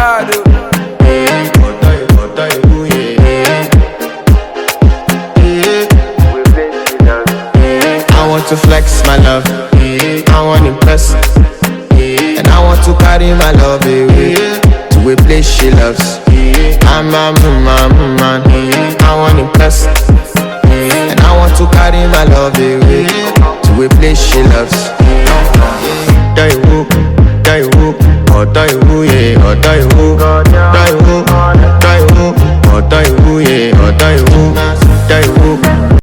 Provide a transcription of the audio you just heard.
God. I want to flex my love, I want to impress, and I want to carry my love away to a place she loves. I'm a man, I want to impress, and I want to carry my love away to a place she loves.